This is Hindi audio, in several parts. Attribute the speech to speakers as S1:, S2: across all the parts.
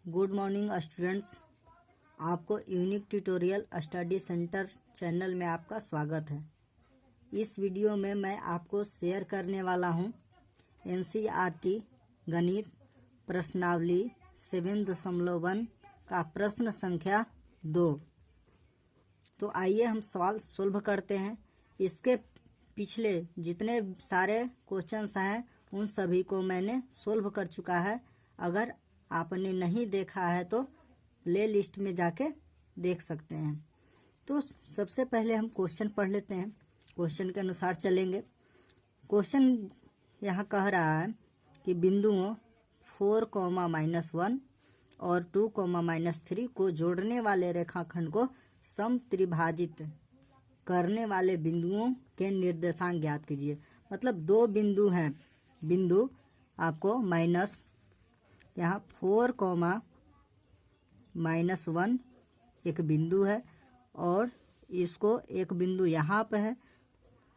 S1: Good morning students. आपको unique tutorial study centre channel में आपका स्वागत है। इस वीडियो में मैं आपको शेयर करने वाला हूं एनसीईआरटी गणित प्रश्नावली 7.1 का प्रश्न संख्या 2। तो आइए हम सवाल सोल्व करते हैं। इसके पिछले जितने सारे क्वेश्चंस हैं उन सभी को मैंने सोल्व कर चुका है। अगर आपने नहीं देखा है तो प्ले लिस्ट में जाके देख सकते हैं। तो सबसे पहले हम क्वेश्चन पढ़ लेते हैं, क्वेश्चन के अनुसार चलेंगे। क्वेश्चन यहाँ कह रहा है कि बिंदुओं 4, और 2, -3 को जोड़ने वाले रेखाखंड को समत्रिभाजित करने वाले बिंदुओं के निर्देशांक ज्ञात कीजिए। मतलब दो बिंदु हैं, बिंदु आपको माइनस यहाँ 4, -1 एक बिंदु है, और इसको एक बिंदु यहाँ पे है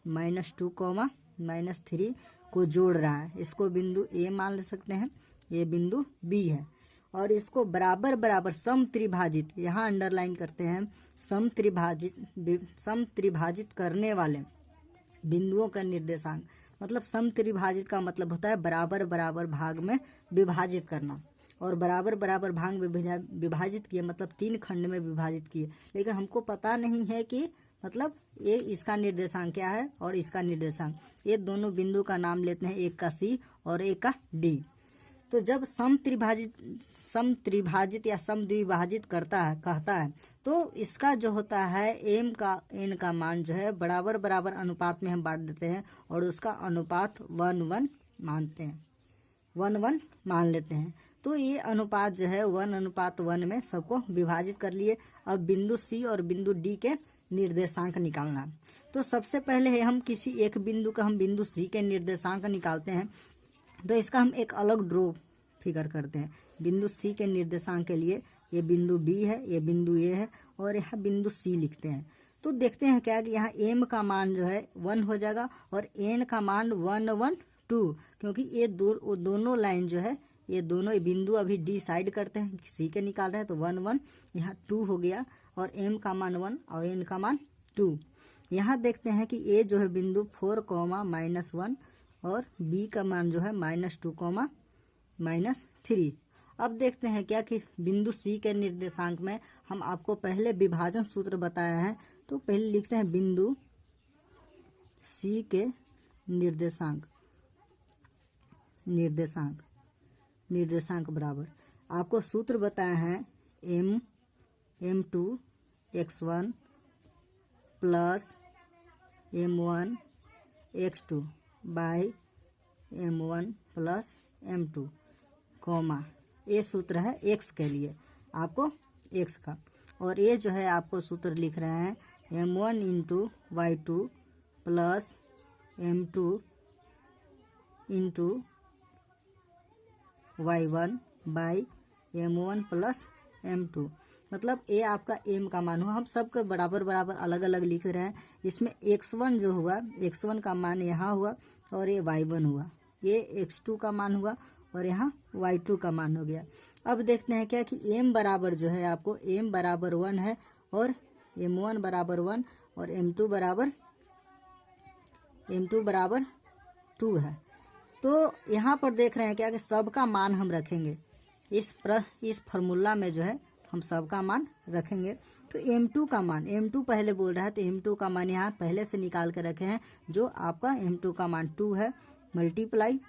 S1: -2, -3 को जोड़ रहा है। इसको बिंदु ए मान सकते हैं, ये बिंदु बी है। और इसको बराबर बराबर समत्रिभाजित, यहाँ अंडरलाइन करते हैं, समत्रिभाजित करने वाले बिंदुओं का निर्देशांक। मतलब समत्रिभाजित का मतलब होता है बराबर बराबर भाग में विभाजित करना, और बराबर बराबर भाग में विभाजित किए मतलब 3 खंड में विभाजित किए। लेकिन हमको पता नहीं है कि मतलब ये इसका निर्देशांक क्या है और इसका निर्देशांक। ये दोनों बिंदु का नाम लेते हैं, एक का सी और एक का डी। तो जब समत्रिभाजित या समद्विभाजित कहता है तो इसका जो होता है एन का मान जो है बराबर बराबर अनुपात में हम बांट देते हैं, और उसका अनुपात 1:1 मानते हैं, 1:1 मान लेते हैं। तो ये अनुपात जो है 1:1 में सबको विभाजित कर लिए। अब बिंदु सी और बिंदु डी के निर्देशांक निकालना है। तो सबसे पहले है हम किसी एक बिंदु का हम बिंदु सी के निर्देशांक निकालते हैं। तो इसका हम एक अलग ड्रॉ फिगर करते हैं। बिंदु सी के निर्देशांक के लिए ये बिंदु बी है, ये बिंदु ए है, और यहाँ बिंदु सी लिखते हैं। तो देखते हैं क्या कि यहाँ एम का मान जो है 1 हो जाएगा और एन का मान 1:2, क्योंकि ये दोनों लाइन जो है, ये दोनों बिंदु अभी डी साइड करते हैं, सी के निकाल रहे हैं। तो 1:1 यहाँ 2 हो गया, और एम का मान 1 और एन का मान 2। यहाँ देखते हैं कि ए जो है बिंदु 4, -1 और बी का मान जो है -2, -3। अब देखते हैं क्या कि बिंदु सी के निर्देशांक में हम आपको पहले विभाजन सूत्र बताया है। तो पहले लिखते हैं बिंदु सी के निर्देशांक बराबर आपको सूत्र बताया है m2 x1 plus m1 x2 by m1 plus m2, ये सूत्र है x के लिए, आपको x का। और ये जो है आपको सूत्र लिख रहे हैं m1 × y2 plus m2 × y1 by m1 plus m2। मतलब ये आपका m का मान हुआ। हम सबके बराबर बराबर अलग अलग लिख रहे हैं। इसमें x1 जो हुआ, x1 का मान यहाँ हुआ, और ये y1 हुआ, ये x2 का मान हुआ, और यहाँ y2 का मान हो गया। अब देखते हैं क्या कि m बराबर जो है आपको m बराबर 1 है, और m1 बराबर 1 और m2 बराबर 2 है। तो यहाँ पर देख रहे हैं क्या कि सबका मान हम रखेंगे। इस फार्मूला में जो है हम सबका मान रखेंगे। तो m2 का मान, m2 पहले बोल रहा है, तो m2 का मान यहाँ पहले से निकाल कर रखे हैं, जो आपका m2 का मान 2 है, मल्टीप्लाई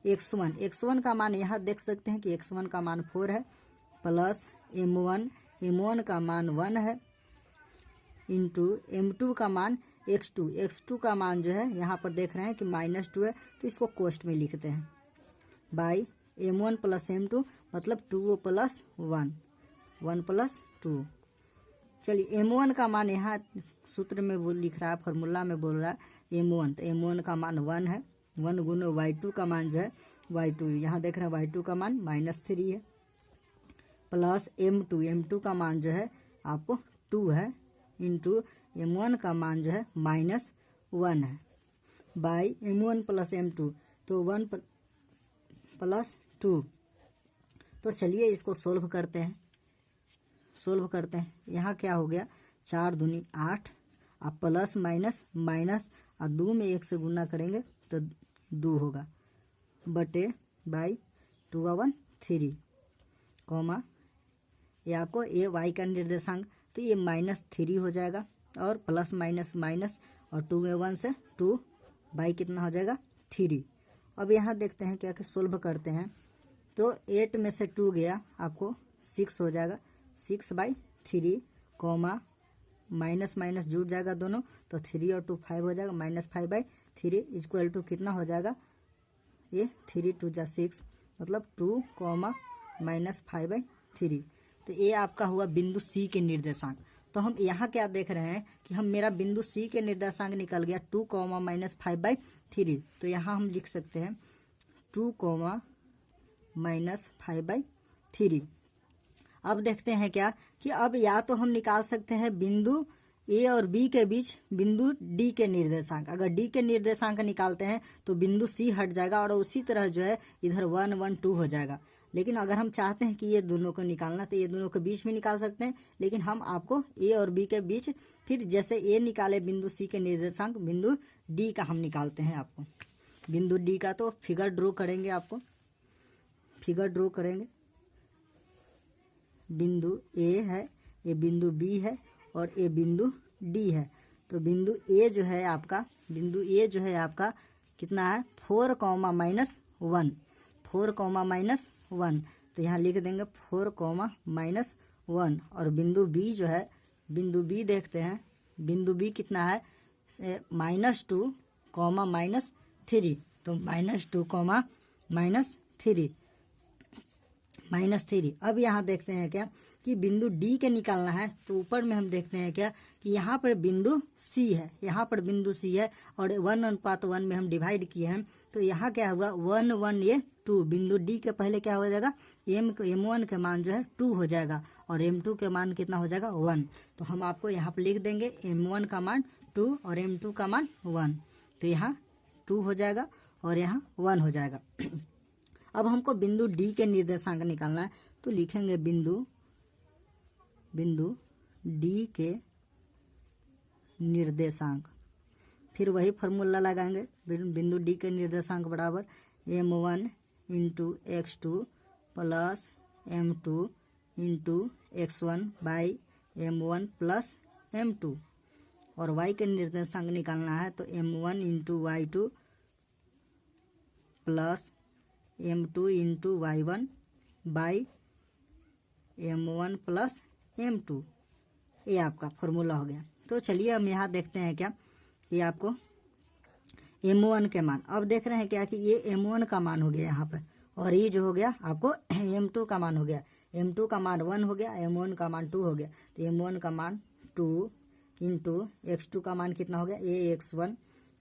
S1: x1 का मान यहाँ देख सकते हैं कि x1 का मान 4 है, प्लस m1 का मान 1 है, इंटू m2 का मान x2 का मान जो है यहाँ पर देख रहे हैं कि -2 है, तो इसको कोष्ट में लिखते हैं, बाई m1 प्लस m2 मतलब 2 + 1 + 2। चलिए m1 का मान यहाँ सूत्र में लिख रहा है, फार्मूला में बोल रहा है m1, तो m1 का मान 1 है, 1 गुना y2 का मान जो है y2, यहाँ देख रहे हैं y2 का मान -3 है, प्लस m2 का मान जो है आपको 2 है, इंटू m1 का मान जो है -1 है, बाई m1 प्लस m2, तो 1 + 2। तो चलिए इसको सोल्व करते हैं। यहाँ क्या हो गया, 4 दूनी 8, अब प्लस माइनस माइनस और 2 में 1 से गुना करेंगे तो 2 होगा, बटे बाई 2 1 3, कॉमा ये आपको ये वाई का निर्देशांक, तो ये -3 हो जाएगा और प्लस माइनस माइनस और 2 में 1 से 2 बाई कितना हो जाएगा 3। अब यहाँ देखते हैं क्या कि सोल्व करते हैं, तो 8 में से 2 गया आपको 6 हो जाएगा, 6/3, कॉमा माइनस माइनस जुड़ जाएगा दोनों, तो 3 और 2 5 हो जाएगा, -5/3 इक्वल टू कितना हो जाएगा, ये 3 2 जा 6, मतलब 2, -5/3। तो ये आपका हुआ बिंदु सी के निर्देशांक। तो हम यहाँ क्या देख रहे हैं कि हम मेरा बिंदु सी के निर्देशांक निकल गया 2, -5/3। तो यहाँ हम लिख सकते हैं 2, -5/3। अब देखते हैं क्या कि अब या तो हम निकाल सकते हैं बिंदु ए और बी के बीच बिंदु डी के निर्देशांक। अगर डी के निर्देशांक निकालते हैं तो बिंदु सी हट जाएगा और उसी तरह जो है इधर 1 1 2 हो जाएगा। लेकिन अगर हम चाहते हैं कि ये दोनों को निकालना तो ये दोनों के बीच में निकाल सकते हैं, लेकिन हम आपको ए और बी के बीच, फिर जैसे ए निकाले बिंदु सी के निर्देशांक, बिंदु डी का हम निकालते हैं। आपको बिंदु डी का तो फिगर ड्रॉ करेंगे, आपको फिगर ड्रॉ करेंगे। बिंदु ए है, ये बिंदु बी है और ये बिंदु डी है। तो बिंदु ए जो है आपका कितना है, 4, -1, 4, -1। तो यहाँ लिख देंगे 4, -1। और बिंदु बी जो है, बिंदु बी देखते हैं, बिंदु बी कितना है, -2, -3। तो -2, -3। अब यहाँ देखते हैं क्या कि बिंदु डी के निकालना है, तो ऊपर में हम देखते हैं क्या कि यहाँ पर बिंदु सी है, और 1:1 में हम डिवाइड किए हैं। तो यहाँ क्या हुआ, 1 1 ये 2, बिंदु डी के पहले क्या हो जाएगा, m1 के मान जो है 2 हो जाएगा और m2 के मान कितना हो जाएगा 1। तो हम आपको यहाँ पर लिख देंगे m1 का मान 2 और m2 का मान 1। तो यहाँ 2 हो जाएगा और यहाँ 1 हो जाएगा। अब हमको बिंदु डी के निर्देशांक निकालना है, तो लिखेंगे बिंदु डी के निर्देशांक, फिर वही फार्मूला लगाएंगे। बिंदु डी के निर्देशांक बराबर m1 × x2 plus m2 × x1 by m1 plus m2। और y के निर्देशांक निकालना है, तो m1 × y2 plus m2 × y1 by m1 plus m2। ये आपका फॉर्मूला हो गया। तो चलिए हम यहाँ देखते हैं क्या कि आपको m1 के मान, अब देख रहे हैं क्या कि ये m1 का मान हो गया यहाँ पर, और ये जो हो गया आपको m2 का मान हो गया। m2 का मान 1 हो गया, m1 का मान 2 हो गया। तो m1 का मान 2 × x2 का मान कितना हो गया, ये x1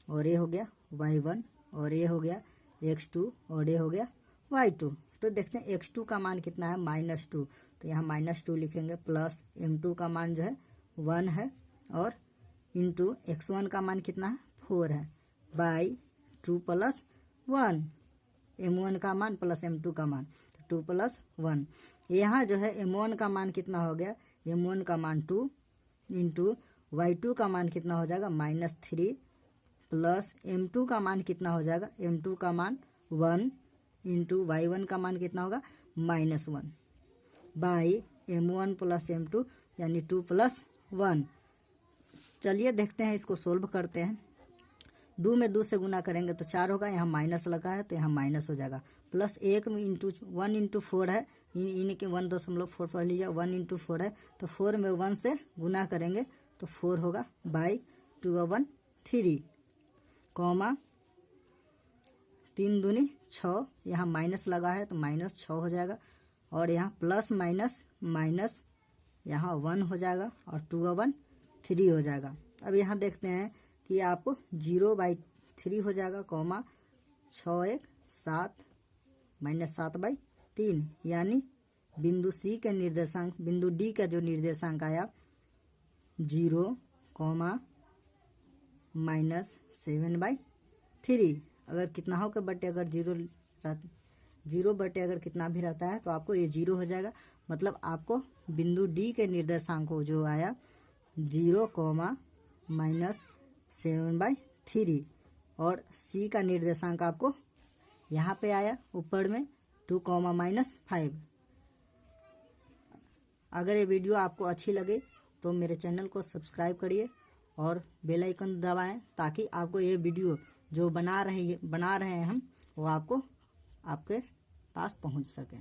S1: और ये हो गया y1 और ये हो गया x2 और ये हो गया y2। तो देखते हैं x2 का मान कितना है, -2। तो यहाँ -2 लिखेंगे, प्लस m2 का मान जो है 1 है और इंटू x1 का मान कितना है 4 है, बाई 2 + 1, m1 का मान प्लस m2 का मान, तो 2 + 1। यहाँ जो है m1 का मान कितना हो गया, m1 का मान 2 इंटू y2 का मान कितना हो जाएगा -3, प्लस m2 का मान कितना हो जाएगा, m2 का मान 1 इंटू y1 का मान कितना होगा -1, बाई m1 प्लस m2 यानी 2 + 1। चलिए देखते हैं, इसको सोल्व करते हैं। 2 में 2 से गुना करेंगे तो 4 होगा, यहाँ माइनस लगा है तो यहाँ माइनस हो जाएगा, प्लस 1 × 4 है, इनके 1.4 पढ़ लीजिए, 1 × 4 है, तो 4 में 1 से गुना करेंगे तो 4 होगा, बाई 2 1 3, कॉमा 3 दूनी 6, यहाँ माइनस लगा है तो -6 हो जाएगा, और यहाँ प्लस माइनस माइनस यहाँ 1 हो जाएगा और 2 1 3 हो जाएगा। अब यहाँ देखते हैं कि आपको 0/3 हो जाएगा, कॉमा 6 1 7 -7/3, यानी बिंदु सी के निर्देशांक, बिंदु डी का जो निर्देशांक आया 0, -7/3। अगर कितना हो के बटे अगर 0 जीरो बटे अगर कितना भी रहता है तो आपको ये जीरो हो जाएगा। मतलब आपको बिंदु डी के निर्देशांक को जो आया 0,-7/3 और सी का निर्देशांक आपको यहाँ पे आया ऊपर में 2,-5। अगर ये वीडियो आपको अच्छी लगे तो मेरे चैनल को सब्सक्राइब करिए और बेल आइकन दबाएं ताकि आपको ये वीडियो जो बना रहे हैं हम वो आपको आपके पास पहुंच सके।